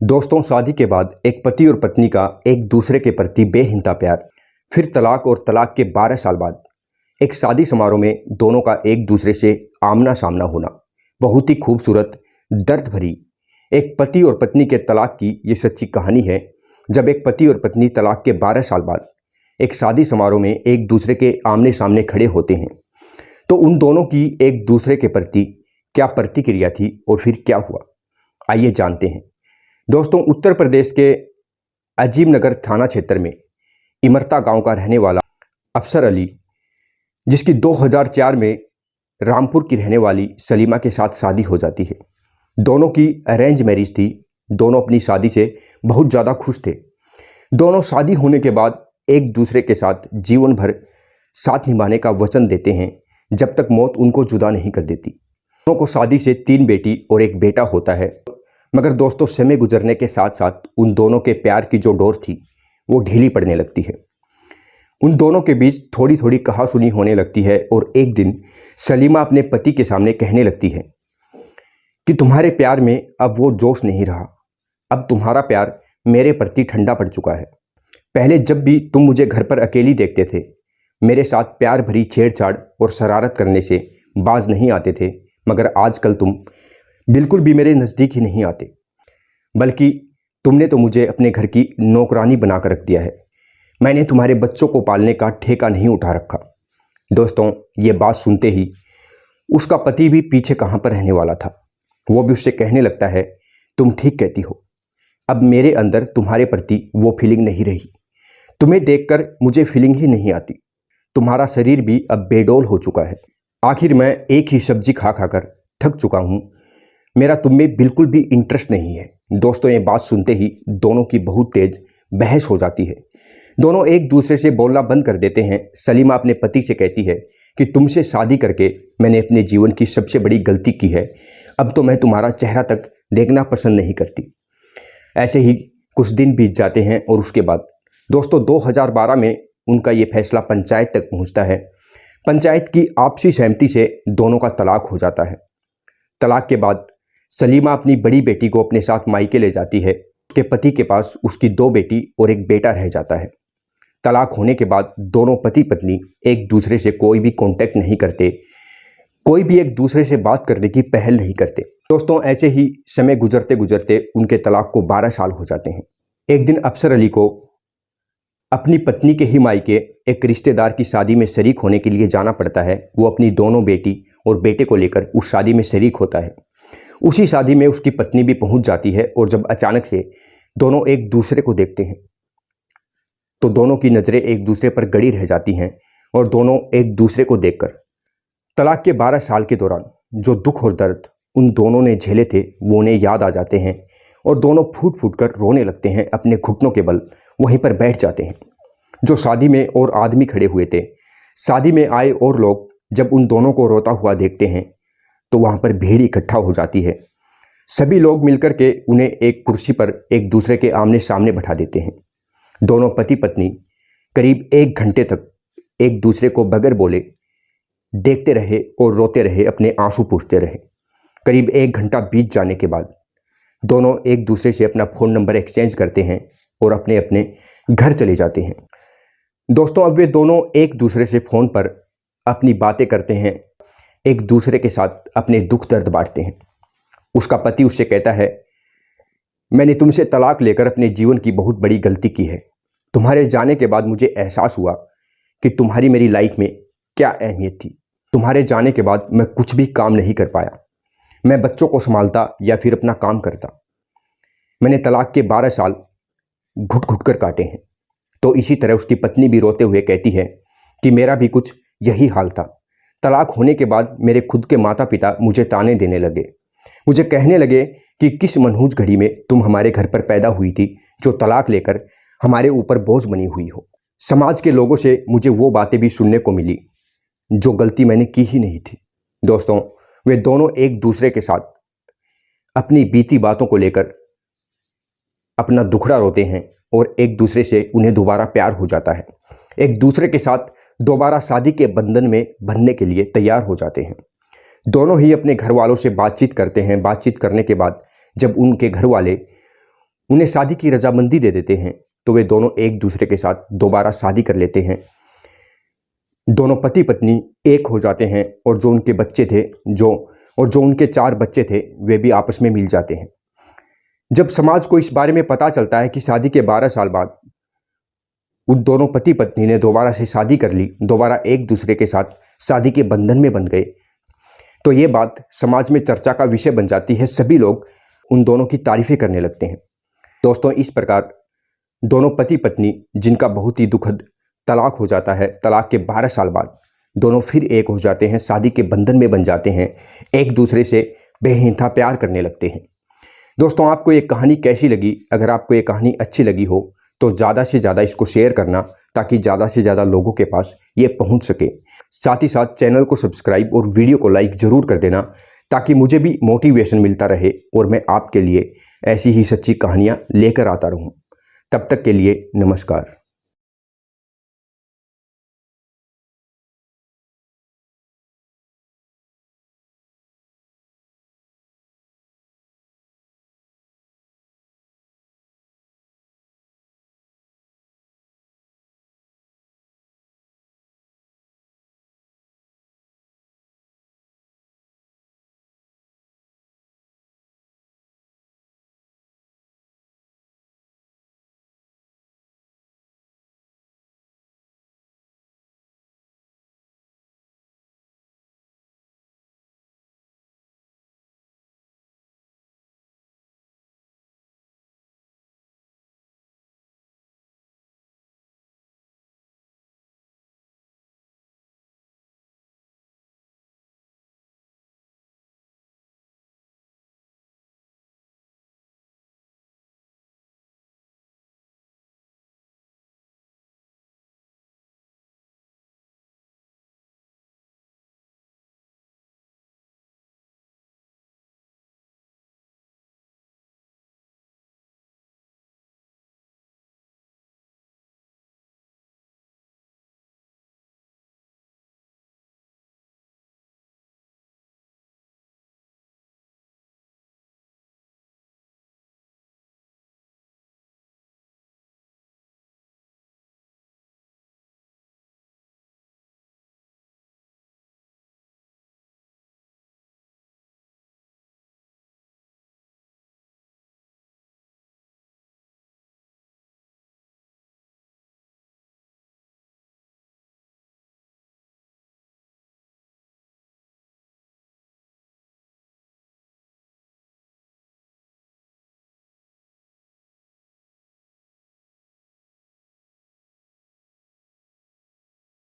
दोस्तों, शादी के बाद एक पति और पत्नी का एक दूसरे के प्रति बेहिंता प्यार, फिर तलाक और तलाक के 12 साल बाद एक शादी समारोह में दोनों का एक दूसरे से आमना सामना होना, बहुत ही खूबसूरत, दर्द भरी एक पति और पत्नी के तलाक की ये सच्ची कहानी है। जब एक पति और पत्नी तलाक के 12 साल बाद एक शादी समारोह में एक दूसरे के आमने सामने खड़े होते हैं, तो उन दोनों की एक दूसरे के प्रति क्या प्रतिक्रिया थी और फिर क्या हुआ, आइए जानते हैं। दोस्तों, उत्तर प्रदेश के अजीम नगर थाना क्षेत्र में इमरता गांव का रहने वाला अफसर अली, जिसकी 2004 में रामपुर की रहने वाली सलीमा के साथ शादी हो जाती है। दोनों की अरेंज मैरिज थी। दोनों अपनी शादी से बहुत ज़्यादा खुश थे। दोनों शादी होने के बाद एक दूसरे के साथ जीवन भर साथ निभाने का वचन देते हैं, जब तक मौत उनको जुदा नहीं कर देती। दोनों को शादी से 3 बेटी और एक बेटा होता है। मगर दोस्तों, समय गुजरने के साथ साथ उन दोनों के प्यार की जो डोर थी वो ढीली पड़ने लगती है। उन दोनों के बीच थोड़ी थोड़ी कहासुनी होने लगती है और एक दिन सलीमा अपने पति के सामने कहने लगती है कि तुम्हारे प्यार में अब वो जोश नहीं रहा। अब तुम्हारा प्यार मेरे प्रति ठंडा पड़ चुका है। पहले जब भी तुम मुझे घर पर अकेली देखते थे, मेरे साथ प्यार भरी छेड़छाड़ और शरारत करने से बाज नहीं आते थे, मगर आजकल तुम बिल्कुल भी मेरे नज़दीक ही नहीं आते, बल्कि तुमने तो मुझे अपने घर की नौकरानी बनाकर रख दिया है। मैंने तुम्हारे बच्चों को पालने का ठेका नहीं उठा रखा। दोस्तों, ये बात सुनते ही उसका पति भी पीछे कहाँ पर रहने वाला था। वो भी उससे कहने लगता है, तुम ठीक कहती हो, अब मेरे अंदर तुम्हारे प्रति वो फीलिंग नहीं रही। तुम्हें देखकर मुझे फीलिंग ही नहीं आती। तुम्हारा शरीर भी अब बेडौल हो चुका है। आखिर मैं एक ही सब्जी खा खाकर थक चुका हूँ। मेरा तुम में बिल्कुल भी इंटरेस्ट नहीं है। दोस्तों, ये बात सुनते ही दोनों की बहुत तेज बहस हो जाती है। दोनों एक दूसरे से बोलना बंद कर देते हैं। सलीमा अपने पति से कहती है कि तुमसे शादी करके मैंने अपने जीवन की सबसे बड़ी गलती की है। अब तो मैं तुम्हारा चेहरा तक देखना पसंद नहीं करती। ऐसे ही कुछ दिन बीत जाते हैं और उसके बाद दोस्तों 2012 में उनका ये फैसला पंचायत तक पहुँचता है। पंचायत की आपसी सहमति से दोनों का तलाक हो जाता है। तलाक के बाद सलीमा अपनी बड़ी बेटी को अपने साथ मायके ले जाती है। उसके पति के पास उसकी 2 बेटी और एक बेटा रह जाता है। तलाक होने के बाद दोनों पति पत्नी एक दूसरे से कोई भी कांटेक्ट नहीं करते, कोई भी एक दूसरे से बात करने की पहल नहीं करते। दोस्तों, ऐसे ही समय गुजरते गुजरते उनके तलाक को 12 साल हो जाते हैं। एक दिन अफसर अली को अपनी पत्नी के ही मायके एक रिश्तेदार की शादी में शरीक होने के लिए जाना पड़ता है। वो अपनी दोनों बेटी और बेटे को लेकर उस शादी में शरीक होता है। उसी शादी में उसकी पत्नी भी पहुंच जाती है और जब अचानक से दोनों एक दूसरे को देखते हैं, तो दोनों की नज़रें एक दूसरे पर गड़ी रह जाती हैं और दोनों एक दूसरे को देखकर तलाक के 12 साल के दौरान जो दुख और दर्द उन दोनों ने झेले थे वो उन्हें याद आ जाते हैं और दोनों फूट फूट कर रोने लगते हैं। अपने घुटनों के बल वहीं पर बैठ जाते हैं। जो शादी में और आदमी खड़े हुए थे, शादी में आए और लोग जब उन दोनों को रोता हुआ देखते हैं तो वहाँ पर भीड़ इकट्ठा हो जाती है। सभी लोग मिलकर के उन्हें एक कुर्सी पर एक दूसरे के आमने सामने बैठा देते हैं। दोनों पति पत्नी करीब 1 घंटे तक एक दूसरे को बगैर बोले देखते रहे और रोते रहे, अपने आंसू पूछते रहे। करीब 1 घंटा बीत जाने के बाद दोनों एक दूसरे से अपना फ़ोन नंबर एक्सचेंज करते हैं और अपने अपने घर चले जाते हैं। दोस्तों, अब वे दोनों एक दूसरे से फ़ोन पर अपनी बातें करते हैं, एक दूसरे के साथ अपने दुख दर्द बांटते हैं। उसका पति उससे कहता है, मैंने तुमसे तलाक लेकर अपने जीवन की बहुत बड़ी गलती की है। तुम्हारे जाने के बाद मुझे एहसास हुआ कि तुम्हारी मेरी लाइफ में क्या अहमियत थी। तुम्हारे जाने के बाद मैं कुछ भी काम नहीं कर पाया। मैं बच्चों को संभालता या फिर अपना काम करता। मैंने तलाक के 12 साल घुट घुट कर काटे हैं। तो इसी तरह उसकी पत्नी भी रोते हुए कहती है कि मेरा भी कुछ यही हाल था। तलाक होने के बाद मेरे खुद के माता पिता मुझे ताने देने लगे। मुझे कहने लगे कि किस मनहूस घड़ी में तुम हमारे घर पर पैदा हुई थी, जो तलाक लेकर हमारे ऊपर बोझ बनी हुई हो। समाज के लोगों से मुझे वो बातें भी सुनने को मिली जो गलती मैंने की ही नहीं थी। दोस्तों, वे दोनों एक दूसरे के साथ अपनी बीती बातों को लेकर अपना दुखड़ा रोते हैं और एक दूसरे से उन्हें दोबारा प्यार हो जाता है। एक दूसरे के साथ दोबारा शादी के बंधन में बंधने के लिए तैयार हो जाते हैं। दोनों ही अपने घर वालों से बातचीत करते हैं। बातचीत करने के बाद जब उनके घर वाले उन्हें शादी की रजामंदी दे देते हैं तो वे दोनों एक दूसरे के साथ दोबारा शादी कर लेते हैं। दोनों पति पत्नी एक हो जाते हैं और जो उनके बच्चे थे जो उनके 4 बच्चे थे वे भी आपस में मिल जाते हैं। जब समाज को इस बारे में पता चलता है कि शादी के 12 साल बाद उन दोनों पति पत्नी ने दोबारा से शादी कर ली, दोबारा एक दूसरे के साथ शादी के बंधन में बंध गए, तो ये बात समाज में चर्चा का विषय बन जाती है। सभी लोग उन दोनों की तारीफें करने लगते हैं। दोस्तों, इस प्रकार दोनों पति पत्नी जिनका बहुत ही दुखद तलाक हो जाता है, तलाक के 12 साल बाद दोनों फिर एक हो जाते हैं, शादी के बंधन में बन जाते हैं, एक दूसरे से बेहिंता प्यार करने लगते हैं। दोस्तों, आपको ये कहानी कैसी लगी? अगर आपको ये कहानी अच्छी लगी हो तो ज़्यादा से ज़्यादा इसको शेयर करना, ताकि ज़्यादा से ज़्यादा लोगों के पास ये पहुंच सके। साथ ही साथ चैनल को सब्सक्राइब और वीडियो को लाइक ज़रूर कर देना, ताकि मुझे भी मोटिवेशन मिलता रहे और मैं आपके लिए ऐसी ही सच्ची कहानियाँ लेकर आता रहूँ। तब तक के लिए नमस्कार।